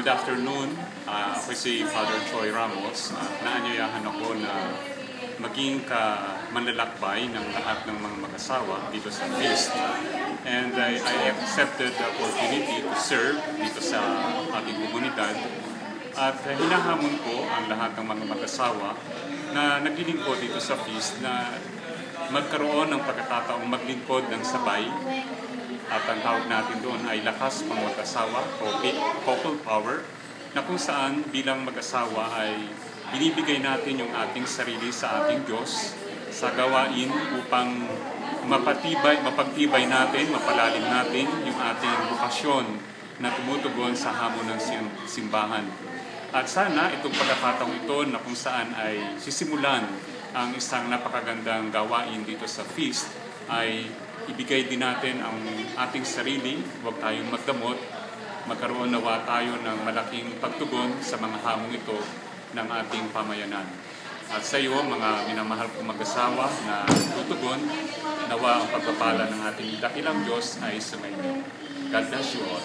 Good afternoon. Ako si Father Troy Ramos. Naanyayahan ako na maging manlalakbay ng lahat ng mga mag-asawa dito sa feast. And I accepted the opportunity to serve dito sa ating komunidad. At hinahamon ko ang lahat ng mga mag-asawa na naglilingkod dito sa feast na magkaroon ng pagkakataong maglingkod ng sabay. At ang tawag natin doon ay lakas pang mag-asawa o couple power, na kung saan bilang mag-asawa ay binibigay natin yung ating sarili sa ating Diyos sa gawain upang mapagtibay natin, mapalalim natin yung ating bukasyon na tumutugon sa hamon ng simbahan. At sana itong pagkakataong ito na kung saan ay sisimulan ang isang napakagandang gawain dito sa feast ay ibigay din natin ang ating sarili, huwag tayong magdamot, magkaroon nawa tayo ng malaking pagtugon sa mga hamong ito ng ating pamayanan. At sa iyo, mga minamahal kong mag-asawa na tutugon, nawa ang pagpapala ng ating dakilang Diyos ay sumainyo. God bless you all.